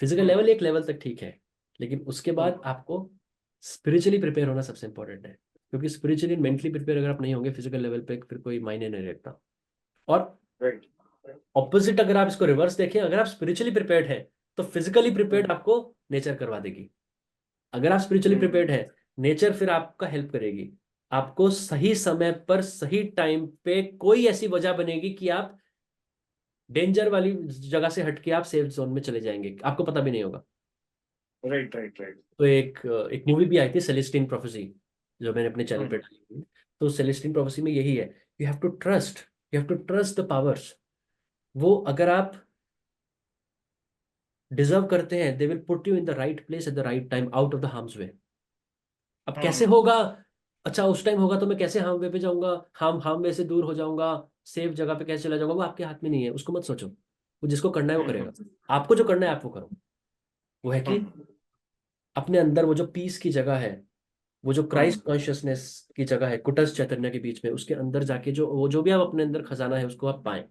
फिजिकल हम्म, लेवल एक लेवल तक ठीक है, लेकिन उसके हम्म, बाद आपको स्पिरिचुअली प्रिपेयर होना सबसे इंपॉर्टेंट है, क्योंकि स्पिरिचुअली मेंटली प्रिपेयर अगर आप नहीं होंगे फिजिकल लेवल पे फिर कोई मायने नहीं रखता। और राइट, ऑपोजिट अगर आप इसको रिवर्स देखें, अगर आप स्पिरिचुअली प्रिपेयर्ड है तो फिजिकली प्रिपेयर्ड आपको नेचर करवा देगी। अगर आप स्पिरिचुअली प्रिपेयर्ड है, नेचर फिर आपका हेल्प करेगी। आपको सही समय पर सही टाइम पे कोई ऐसी वजह बनेगी कि आप डेंजर वाली जगह से हटके आप सेफ जोन में चले जाएंगे, आपको पता भी नहीं होगा। Right, right, right. तो एक मूवी भी आई थी सेलेस्टीन प्रोफेसी, जो मैंने अपने चैनल पे हम्म, डाली हुई है। तो सेलेस्टीन प्रोफेसी में यही है, you have to trust the powers. वो अगर आप डिजर्व करते हैं, they will put you in the right place at the right time out of the harm's way. अब कैसे हम्म, होगा? अच्छा उस टाइम होगा तो मैं कैसे हार्म वे पे जाऊंगा, हार्म वे से दूर हो जाऊंगा, सेफ जगह पे कैसे चला जाऊंगा, वो आपके हाथ में नहीं है, उसको मत सोचो। वो जिसको करना है वो करेगा। हम्म, आपको जो करना है आप वो करो। वो है कि हम्म, अपने अंदर वो जो पीस की जगह है, वो जो हम्म, क्राइस्ट कॉन्शियसनेस की जगह है, कुटस्थ चैतन्य के बीच में, उसके अंदर जाके जो वो जो भी आप अपने अंदर खजाना है उसको आप पाएं।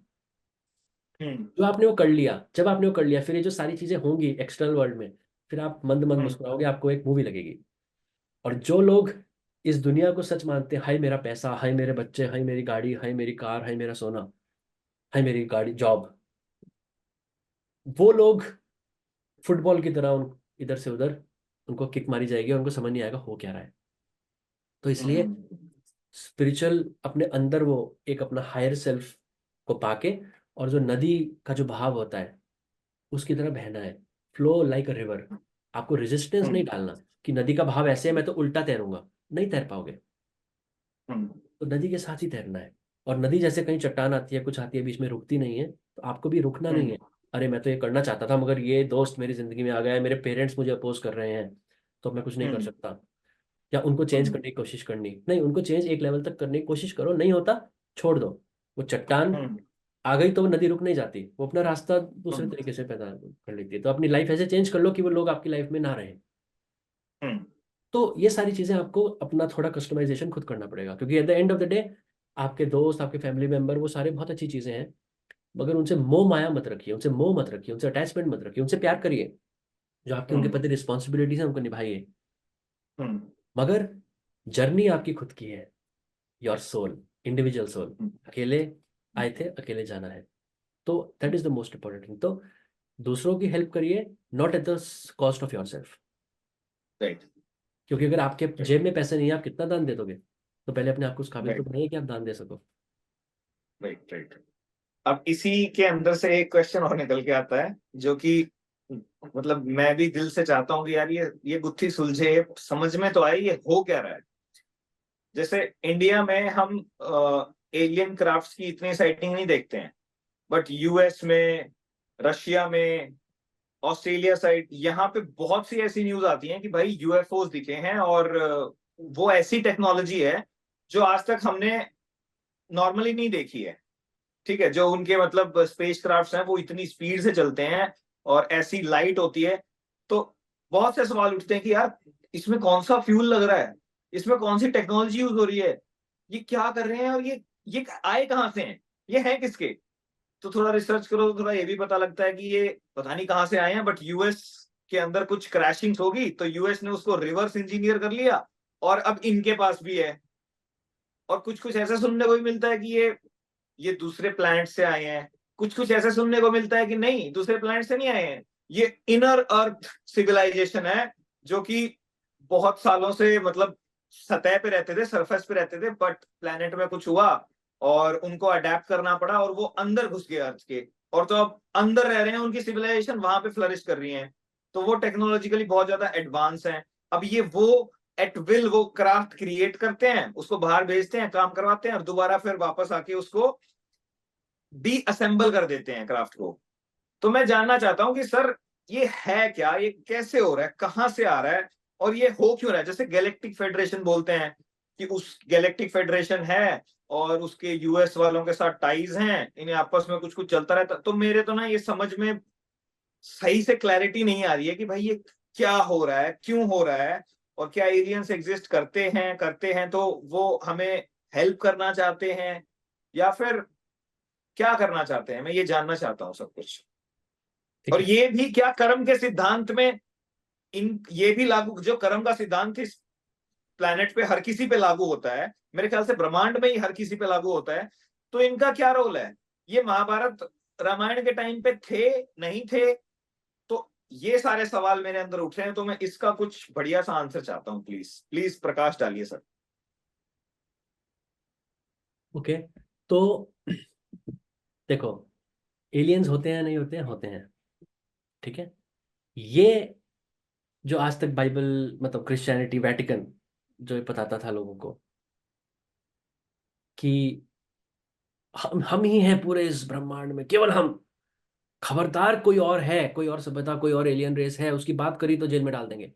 हम्म, जो आपने वो कर लिया, जब आपने वो कर लिया, फिर ये जो सारी चीजें होंगी एक्सटर्नल वर्ल्ड में, फिर आप मंद मंद हम्म, मुस्कुराओगे, आपको एक मूवी लगेगी। और जो लोग इस दुनिया को सच मानते हैं, हाय मेरा पैसा, हाय मेरे बच्चे, हाय मेरी गाड़ी, हाय मेरी कार, हाय मेरा सोना, हाय मेरी गाड़ी जॉब, वो लोग फुटबॉल की तरह उन इधर से उधर उनको किक मारी जाएगी और उनको समझ नहीं आएगा हो क्या रहा है। तो इसलिए हम्म, स्पिरिचुअल अपने अंदर वो एक अपना हायर सेल्फ को पाके, और जो नदी का जो बहाव होता है उसकी तरह बहना है, फ्लो लाइक अ रिवर। आपको रेजिस्टेंस नहीं हम्म, डालना कि नदी का बहाव ऐसे है मैं तो उल्टा तैरूंगा, नहीं तैर पाओगे। हम्म, तो नदी के साथ ही तैरना है। और नदी जैसे कहीं चट्टान आती है, कुछ आती है, बीच में रुकती नहीं है, तो आपको भी रुकना नहीं हम्म, है। अरे मैं तो ये करना चाहता था मगर ये दोस्त मेरी जिंदगी में आ गया है, मेरे पेरेंट्स मुझे अपोज कर रहे हैं, तो मैं कुछ नहीं कर हम्म, सकता। या उनको चेंज हम्म, करने की कोशिश करनी नहीं, उनको चेंज एक लेवल तक करने की कोशिश करो, नहीं होता छोड़ दो। वो चट्टान हम्म, आ गई तो वो नदी रुक नहीं जाती, वो अपना रास्ता दूसरे हम्म, तरीके से पैदा कर लेती है। तो अपनी लाइफ ऐसे चेंज कर लो कि वो लोग आपकी लाइफ में ना रहे। हम्म, तो ये सारी चीजें आपको अपना थोड़ा कस्टमाइजेशन खुद करना पड़ेगा, क्योंकि at the end of the day आपके दोस्त, आपके फैमिली मेंबर, वो सारे बहुत अच्छी चीजें हैं, मगर उनसे मोह माया मत रखिए, उनसे मोह मत रखिए, उनसे अटैचमेंट मत रखिए, उनसे प्यार करिए। जो आपके उनके हम्म, प्रति रिस्पॉन्सिबिलिटीज है उनको निभाइए, हम्म, मगर जर्नी आपकी खुद की है, योर सोल, इंडिविजुअल सोल। अकेले आए थे, अकेले जाना है। तो that is the most important thing. तो दूसरों की हेल्प करिए, not at the cost of your self. Right, क्योंकि अगर आपके जेब में पैसे नहीं है, आप कितना दान दे दोगे? तो पहले अपने आप को उस काबिल तो राइट, बनाइए कि आप दान दे सको। Right, right. अब इसी के अंदर से एक क्वेश्चन और निकल के आता है, जो कि मतलब मैं भी दिल से चाहता हूँ कि यार ये गुत्थी सुलझे, समझ में तो आए ये हो क्या रहा है। जैसे इंडिया में हम एलियन क्राफ्ट्स की इतनी साइटिंग नहीं देखते हैं, बट यूएस में, रशिया में, ऑस्ट्रेलिया साइड, यहाँ पे बहुत सी ऐसी न्यूज आती हैं कि भाई यूएफओस दिखे हैं, और वो ऐसी टेक्नोलॉजी है जो आज तक हमने नॉर्मली नहीं देखी है। ठीक है, जो उनके मतलब स्पेस क्राफ्ट हैं वो इतनी स्पीड से चलते हैं और ऐसी लाइट होती है। तो बहुत से सवाल उठते हैं कि यार इसमें कौन सा फ्यूल लग रहा है, इसमें कौन सी टेक्नोलॉजी यूज हो रही है, ये क्या कर रहे हैं, और ये आए कहाँ से हैं, ये है किसके। तो थोड़ा रिसर्च करो तो थोड़ा ये भी पता लगता है कि ये पता नहीं कहाँ से आए हैं, बट यूएस के अंदर कुछ क्रैशिंग्स होगी तो यूएस ने उसको रिवर्स इंजीनियर कर लिया, और अब इनके पास भी है। और कुछ कुछ ऐसा सुनने को भी मिलता है कि ये दूसरे प्लैनेट से आए हैं, कुछ कुछ ऐसा सुनने को मिलता है कि नहीं दूसरे प्लैनेट से नहीं आए हैं, ये इनर अर्थ सिविलाइजेशन है, जो कि बहुत सालों से मतलब सतह पे रहते थे, सरफेस पे रहते थे, बट प्लैनेट में कुछ हुआ और उनको अडेप्ट करना पड़ा और वो अंदर घुस गए अर्थ के, और तो अब अंदर रह रहे हैं, उनकी सिविलाइजेशन वहां पे फ्लरिश कर रही है। तो वो टेक्नोलॉजिकली बहुत ज्यादा एडवांस है। अब ये वो एट विल वो क्राफ्ट क्रिएट करते हैं, उसको बाहर भेजते हैं, काम करवाते हैं, और दोबारा फिर वापस आके उसको डी असेंबल कर देते हैं क्राफ्ट को। तो मैं जानना चाहता हूं कि सर ये है क्या, ये कैसे हो रहा है, कहां से आ रहा है, और ये हो क्यों रहा है। जैसे गैलेक्टिक फेडरेशन बोलते हैं कि उस गैलेक्टिक फेडरेशन है और उसके यूएस वालों के साथ टाइज हैं, इन्हें आपस में कुछ कुछ चलता रहता। तो मेरे तो ना ये समझ में सही से क्लैरिटी नहीं आ रही है कि भाई ये क्या हो रहा है, क्यों हो रहा है, और क्या एलियंस एग्जिस्ट करते हैं तो वो हमें हेल्प करना चाहते हैं, या फिर क्या करना चाहते हैं, मैं ये जानना चाहता हूँ सब कुछ। ठीक और है। ये भी क्या कर्म के सिद्धांत में इन ये भी लागू, जो कर्म का सिद्धांत इस प्लैनेट पे हर किसी पे लागू होता है, मेरे ख्याल से ब्रह्मांड में ही हर किसी पे लागू होता है, तो इनका क्या रोल है? ये महाभारत रामायण के टाइम पे थे, नहीं थे? तो ये सारे सवाल मेरे अंदर उठ रहे हैं, तो मैं इसका कुछ बढ़िया सा आंसर चाहता हूँ। प्लीज प्लीज प्रकाश डालिए सर। ओके, तो देखो, एलियंस होते हैं नहीं होते हैं, होते हैं। ठीक है। ये जो आज तक बाइबल, मतलब क्रिश्चियनिटी, वेटिकन जो ये बताता था लोगों को कि हम ही हैं पूरे इस ब्रह्मांड में, केवल हम, खबरदार कोई और है, कोई और सभ्यता, कोई और एलियन रेस है, उसकी बात करी तो जेल में डाल देंगे,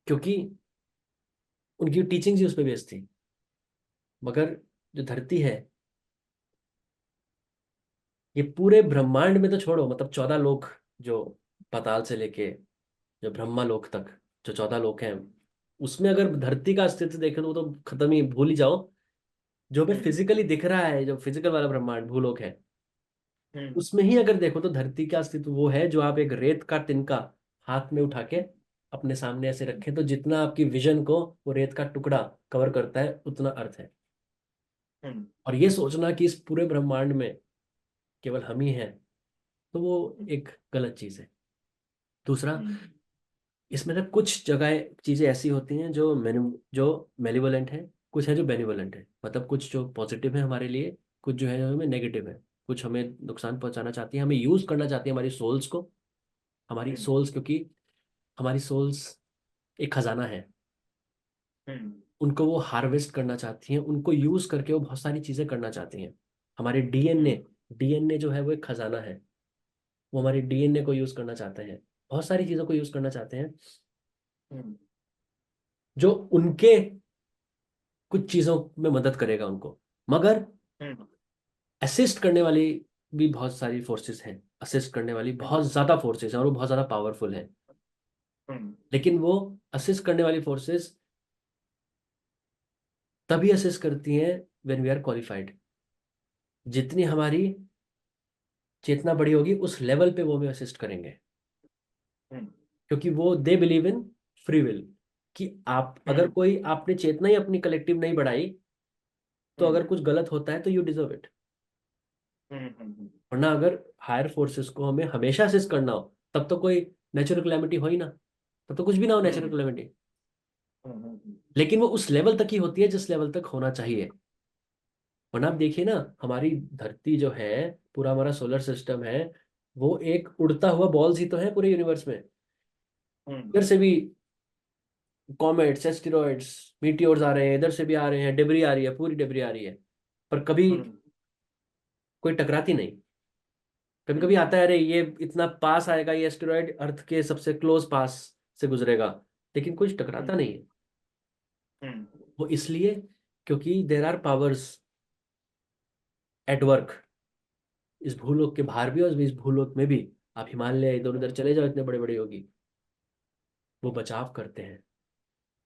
क्योंकि उनकी टीचिंग्स ही उस पर बेस्ड थी। मगर जो धरती है, ये पूरे ब्रह्मांड में तो छोड़ो, मतलब 14 लोक, जो पाताल से लेके जो ब्रह्मा लोक तक, जो 14 लोक हैं, उसमें अगर धरती का अस्तित्व देखें तो वो तो खत्म ही, भूल ही जाओ। जो हमें हम्म फिजिकली दिख रहा है, जो फिजिकल वाला ब्रह्मांड भूलोक है, हम्म उसमें ही अगर देखो तो धरती का अस्तित्व वो है जो आप एक रेत का तिनका हाथ में उठा के अपने सामने ऐसे रखें तो जितना आपकी विजन को वो रेत का टुकड़ा कवर करता है, उतना अर्थ है। हम्म और ये सोचना कि इस पूरे ब्रह्मांड में केवल हम ही हैं, तो वो एक गलत चीज है। दूसरा, हम्म इसमें ना कुछ जगह चीजें ऐसी होती हैं जो मेलिवोलेंट है, कुछ है जो बेनिवोलेंट है, मतलब कुछ जो पॉजिटिव है हमारे लिए, कुछ जो है जो हमें नेगेटिव है, कुछ हमें नुकसान पहुंचाना चाहती है, हमें यूज करना चाहती है हमारी सोल्स को। हमारी हम्म सोल्स, क्योंकि हमारी सोल्स एक खजाना है, हम्म उनको वो हार्वेस्ट करना चाहती हैं, उनको यूज करके वो बहुत सारी चीजें करना चाहती हैं। हमारे डीएनए, हम्म डीएनए जो है वो एक खजाना है, वो हमारे डीएनए को यूज करना चाहते हैं, बहुत सारी चीजों को यूज करना चाहते हैं, हम्म जो उनके कुछ चीजों में मदद करेगा उनको। मगर हम्म असिस्ट करने वाली भी बहुत सारी फोर्सेस हैं, असिस्ट करने वाली बहुत ज्यादा फोर्सेस हैं, और वो बहुत ज्यादा पावरफुल हैं। हम्म लेकिन वो असिस्ट करने वाली फोर्सेस तभी असिस्ट करती हैं व्हेन वी आर क्वालिफाइड। जितनी हमारी चेतना बड़ी होगी, उस लेवल पे वो हमें असिस्ट करेंगे, हम्म क्योंकि वो they believe in free will. कि आप अगर हम्म कोई, आपने चेतना ही अपनी कलेक्टिव नहीं बढ़ाई, तो हम्म अगर कुछ गलत होता है तो यू डिजर्व इट। हम्म वरना अगर हायर फोर्सेस को हमें हमेशा असिस्ट करना हो, तब तो कोई नेचुरल कैलेमिटी हो ही ना, तब तो कुछ भी ना हो नेचुरल हम्म कैलेमिटी। हम्म लेकिन वो उस लेवल तक ही होती है जिस लेवल तक होना चाहिए। वरना आप देखिए ना, हमारी धरती जो है, पूरा हमारा सोलर सिस्टम है, वो एक उड़ता हुआ बॉल्स ही तो है पूरे यूनिवर्स में। हम्म इधर से भी कॉमेट्स, एस्टेरॉइड्स, मीटियोर्स आ रहे हैं, इधर से भी आ रहे हैं, डेब्री आ रही है, पूरी डेब्री आ रही है, पर कभी हम्म कोई टकराती नहीं। कभी कभी हम्म आता है, अरे ये इतना पास आएगा, ये एस्टेरॉइड अर्थ के सबसे क्लोज पास से गुजरेगा, लेकिन कुछ टकराता नहीं है। हम्म वो इसलिए क्योंकि there are powers at work, इस भूलोक के बाहर भी और इस भूलोक में भी। आप हिमालय इधर उधर चले जाओ, इतने बड़े बड़े योगी, वो बचाव करते हैं,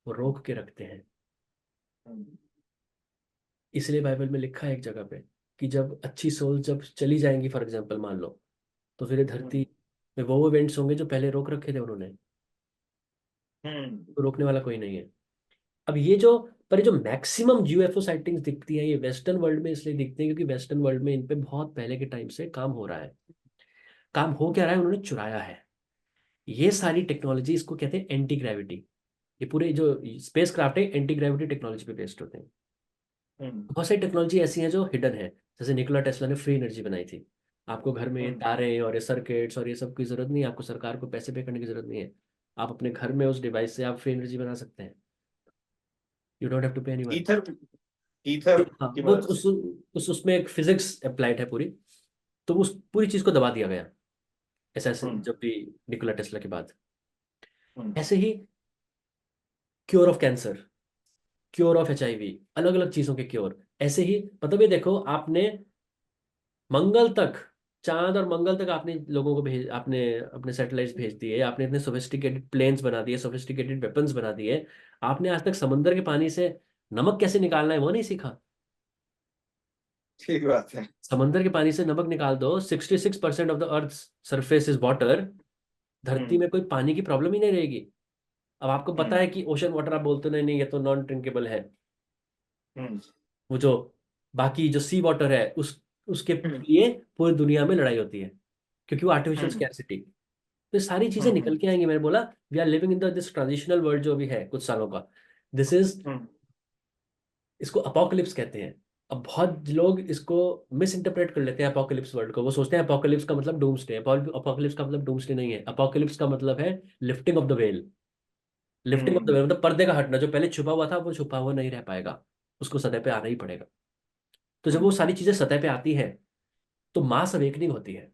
वो रोक के रखते हैं। इसलिए बाइबल में लिखा है एक जगह पे कि जब अच्छी सोल जब चली जाएंगी, फॉर एग्जाम्पल मान लो, तो फिर ये धरती में वो इवेंट्स होंगे जो पहले रोक रखे थे उन्होंने, तो रोकने वाला कोई नहीं है। अब ये जो, पर ये जो मैक्सिमम यूएफओ साइटिंग्स दिखती हैं, ये वेस्टर्न वर्ल्ड में इसलिए दिखती हैं क्योंकि वेस्टर्न वर्ल्ड में इन पे बहुत पहले के टाइम से काम हो रहा है। काम हो क्या रहा है, उन्होंने चुराया है। ये सारी टेक्नोलॉजी, इसको कहते हैं एंटी ग्रेविटी। ये पूरे जो स्पेस क्राफ्ट है, एंटी ग्रेविटी टेक्नोलॉजी पे बेस्ड होते हैं। बहुत सारी टेक्नोलॉजी ऐसी हैं जो हिडन है, जैसे निकोला टेस्ला ने फ्री एनर्जी बनाई थी। आपको घर में ये तारे और ये सर्किट्स और ये सब की जरूरत नहीं है, आपको सरकार को पैसे पे करने की जरूरत नहीं है। आप अपने घर में उस डिवाइस से आप फ्री एनर्जी बना सकते हैं। यू डोंट हैव टू पे एनीवन। ईथर, ईथर हाँ, की वो मदद से। उसमें एक फिजिक्स अप्लाइड है पूरी, तो उस पूरी चीज को दबा दिया गया। ऐसा ऐसे हम्म जब भी निकोला टेस्ला के बाद, हम्म ऐसे ही cure of cancer, cure of HIV, अलग अलग चीजों के क्योर। ऐसे ही मतलब ये देखो, आपने मंगल तक, चांद और मंगल तक आपने लोगों को भेज, आपने अपने सैटेलाइट्स भेज दिए, आपने इतने सोफिस्टिकेटेड प्लेन्स बना दिए, सोफिस्टिकेटेड वेपन्स बना दिए। आपने आज तक समुद्र के पानी से नमक कैसे निकालना है वो नहीं सीखा। ठीक बात है। समंदर के पानी से नमक निकाल दो, 66% of the earth surface is water. धरती हम्म। में कोई पानी की प्रॉब्लम ही नहीं रहेगी। अब आपको पता है हम्म। कि ओशन वाटर आप बोलते हो, नहीं नहीं ये तो नॉन ड्रिंकेबल है। हम्म। वो जो बाकी जो सी वाटर है उसके हम्म। लिए पूरी दुनिया में लड़ाई होती है, क्योंकि वो आर्टिफिशियल हम्म। स्कैरसिटी। तो ये सारी चीजें हम्म। निकल के आएंगी। मैंने बोला we are living in the this transitional world जो भी है कुछ सालों का। दिस इज, हम्म। इसको अपोकलिप्स कहते हैं। अब बहुत लोग इसको मिस इंटरप्रेट कर लेते हैं अपोकलिप्स वर्ड को। वो सोचते हैं अपोकलिप्स का मतलब डूम्सडे। अपोकलिप्स का मतलब डूम्सडे नहीं है। अपोकलिप्स का मतलब है lifting of the well. Lifting of the hmm. Well मतलब पर्दे का हटना। जो पहले छुपा हुआ था वो छुपा हुआ नहीं रह पाएगा, उसको सतह पे आना ही पड़ेगा। तो जब वो हम्म। सारी चीजें सतह पे आती हैं तो मास अवेकनिंग होती है।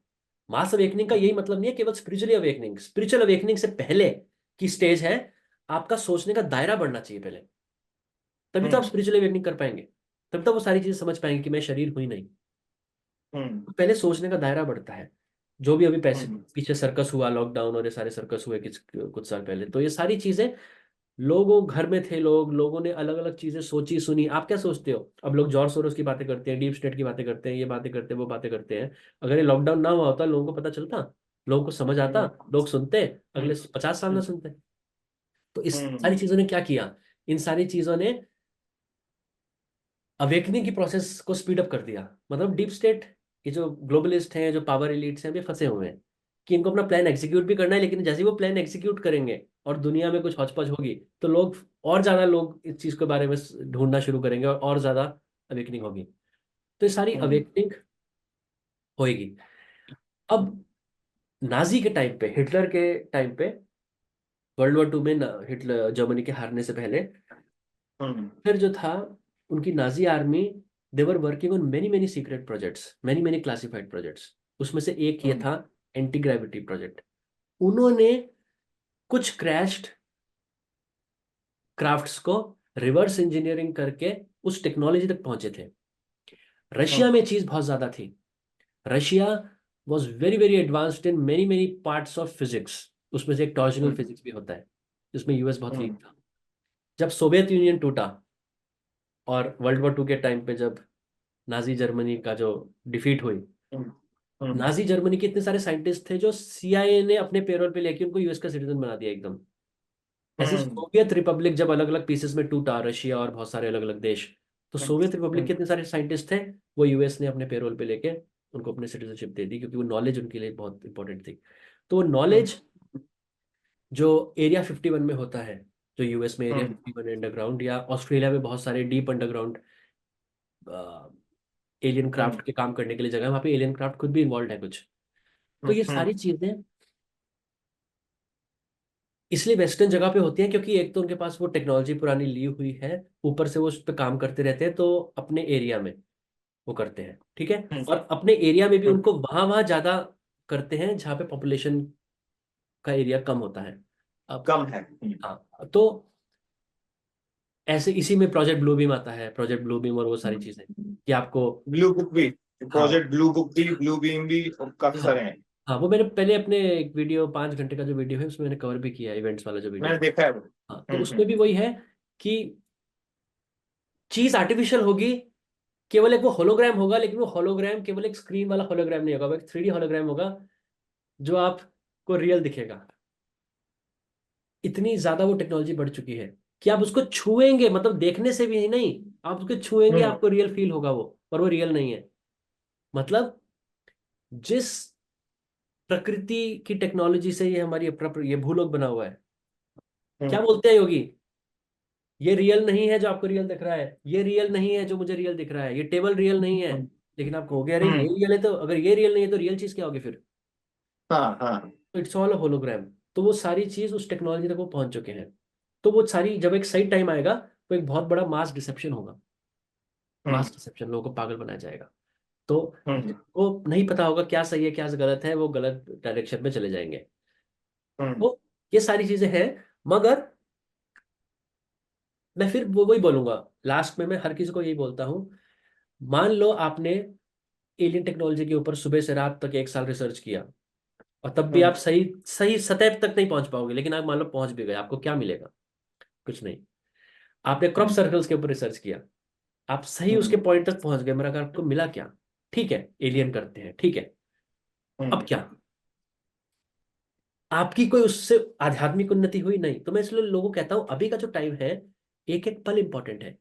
मास अवेकनिंग का यही मतलब नहीं है केवल स्पिरिचुअली अवेकनिंग। स्पिरिचुअल अवेकनिंग से पहले की स्टेज है आपका सोचने का दायरा बढ़ना चाहिए पहले। तभी तो आप हम्म। स्पिरिचुअली अवेकनिंग कर पाएंगे। तभी तो वो सारी चीजें समझ पाएंगे कि मैं शरीर हुई नहीं। हम्म। पहले सोचने का दायरा बढ़ता है। जो भी अभी पैसे हम्म। पीछे सर्कस हुआ, लॉकडाउन और ये सारे सर्कस हुए कुछ साल पहले, तो ये सारी चीजें लोगों घर में थे, लोगों ने अलग अलग चीजें सोची सुनी। आप क्या सोचते हो? अब लोग जॉर्ज सोरोस की बातें करते हैं, डीप स्टेट की बातें करते हैं, ये बातें करते हैं, वो बातें करते हैं। अगर ये लॉकडाउन ना हुआ होता लोगों को पता चलता, लोगों को समझ आता, हम्म। लोग सुनते, अगले हम्म। 50 साल ना सुनते। तो इस सारी हम्म। चीजों ने क्या किया? इन सारी चीजों ने अवेकनिंग की प्रोसेस को स्पीड अप कर दिया। मतलब डीप स्टेट, ये जो ग्लोबलिस्ट हैं, जो पावर एलिट्स हैं, वे फंसे हुए हैं कि इनको अपना प्लान एग्जीक्यूट भी करना है, लेकिन जैसे ही वो प्लान एग्जीक्यूट करेंगे और दुनिया में कुछ हौच-पौच होगी तो लोग और ज्यादा लोग इस चीज के बारे में ढूंढना शुरू करेंगे और ज्यादा अवेकनिंग होगी। तो ये सारी हम्म। अवेकनिंग होएगी। अब नाजी के टाइम पे, हिटलर के टाइम पे, वर्ल्ड वॉर 2 में हिटलर जर्मनी के हारने से पहले हम्म। फिर जो था, उनकी Nazi army, they were working on many many secret projects, many many classified projects. उसमें से एक ये हम्म। था एंटी ग्रेविटी प्रोजेक्ट। उन्होंने कुछ क्रैश्ड क्राफ्ट्स को रिवर्स इंजीनियरिंग करके उस टेक्नोलॉजी तक पहुंचे थे। रशिया में चीज बहुत ज्यादा थी। Russia was very very advanced in many many parts of physics. उसमें से एक टॉर्शनल हम्म। फिजिक्स भी होता है, जिसमें यूएस बहुत वीक हम्म। था। जब सोवियत यूनियन टूटा और वर्ल्ड वॉर 2 के टाइम पे जब नाजी जर्मनी का जो डिफीट हुई, हम्म। हम्म। नाजी जर्मनी के इतने सारे साइंटिस्ट थे जो सीआईए ने अपने पेरोल पे लेके उनको यूएस का सिटीजन बना दिया एकदम। ऐसे हम्म। सोवियत रिपब्लिक जब अलग अलग पीसेस में टूटा, रशिया और बहुत सारे अलग अलग देश, तो सोवियत रिपब्लिक के इतने सारे साइंटिस्ट थे, वो यूएस ने अपने पेरोल पे लेके उनको अपनी सिटीजनशिप दे दी, क्योंकि वो नॉलेज उनके लिए बहुत इंपॉर्टेंट थी। तो वो हम्म। नॉलेज जो एरिया 51 में होता है, जो यूएस में एरिया हम्म। 51 अंडरग्राउंड, या ऑस्ट्रेलिया में बहुत सारे डीप अंडरग्राउंड एलियन क्राफ्ट हम्म। के काम करने के लिए जगह है, वहाँ पे एलियन क्राफ्ट खुद भी इन्वॉल्व है कुछ। तो ये हम्म। सारी चीजें इसलिए वेस्टर्न जगह पे होती हैं, क्योंकि एक तो उनके पास वो टेक्नोलॉजी पुरानी ली हुई है, ऊपर से वो उस पर काम करते रहते हैं, तो अपने एरिया में वो करते हैं, ठीक है। हम्म। और अपने एरिया में भी हम्म। उनको वहां वहां ज्यादा करते हैं जहाँ पे पॉपुलेशन का एरिया कम होता है। अब कम है। हाँ, तो ऐसे इसी में प्रोजेक्ट ब्लू बीम आता है, प्रोजेक्ट ब्लू बीम और वो सारी चीजें कि आपको। ब्लू बुक भी, हाँ प्रोजेक्ट ब्लू बुक भी, ब्लू बीम भी, और काफी हाँ सारे हैं। हाँ, वो मैंने पहले अपने एक वीडियो 5 घंटे का जो वीडियो है उसमें मैंने कवर भी किया है, इवेंट्स वाला जो वीडियो। मैंने देखा है वो। हाँ, तो उसमें भी वही है कि चीज आर्टिफिशियल होगी, केवल एक वो होलोग्राम होगा, लेकिन वो होलोग्राम केवल एक स्क्रीन वाला होलोग्राम नहीं होगा, वो एक 3D होलोग्राम होगा जो आपको रियल दिखेगा। इतनी ज्यादा वो टेक्नोलॉजी बढ़ चुकी है कि आप उसको छुएंगे, मतलब देखने से भी नहीं, आप उसको छुएंगे हम्म। आपको रियल फील होगा वो, पर वो रियल नहीं है। मतलब जिस प्रकृति की टेक्नोलॉजी से ये हमारी ये भूलोक बना हुआ है, क्या हम्म। बोलते हैं योगी, ये रियल नहीं है जो आपको रियल दिख रहा है, ये रियल नहीं है जो मुझे रियल दिख रहा है, ये टेबल रियल नहीं है। हम्म। लेकिन आप कहोगे अरे ये हम्म। रियल है, तो अगर ये रियल नहीं है तो रियल चीज क्या होगी फिर? हाँ हाँ। तो इट्स ऑल अ होलोग्राम। तो वो सारी चीज उस टेक्नोलॉजी तक वो पहुंच चुके हैं। तो वो सारी जब एक सही टाइम आएगा तो एक बहुत बड़ा मास डिसेप्शन होगा। हम्म। मास डिसेप्शन, लोगों को पागल बनाया जाएगा। तो हम्म। वो नहीं पता होगा क्या सही है क्या गलत है, वो गलत डायरेक्शन में चले जाएंगे। हम्म। तो ये सारी चीजें हैं। मगर मैं फिर वो वही बोलूंगा, लास्ट में मैं हर किसी को यही बोलता हूँ, मान लो आपने एलियन टेक्नोलॉजी के ऊपर सुबह से रात तक 1 साल रिसर्च किया, और तब भी हम्म। आप सही सही सतह तक नहीं पहुंच पाओगे, लेकिन आप मान लो पहुंच भी गए, आपको क्या मिलेगा? कुछ नहीं। आपने क्रॉप हम्म। सर्कल्स के ऊपर रिसर्च किया, आप सही उसके पॉइंट तक पहुंच गए, मेरा कहा आपको मिला क्या, ठीक है एलियन करते हैं, ठीक है, अब क्या, आपकी कोई उससे आध्यात्मिक उन्नति हुई नहीं। तो मैं इसलिए लोगों को कहता हूं अभी का जो टाइम है, एक एक पल इंपॉर्टेंट है।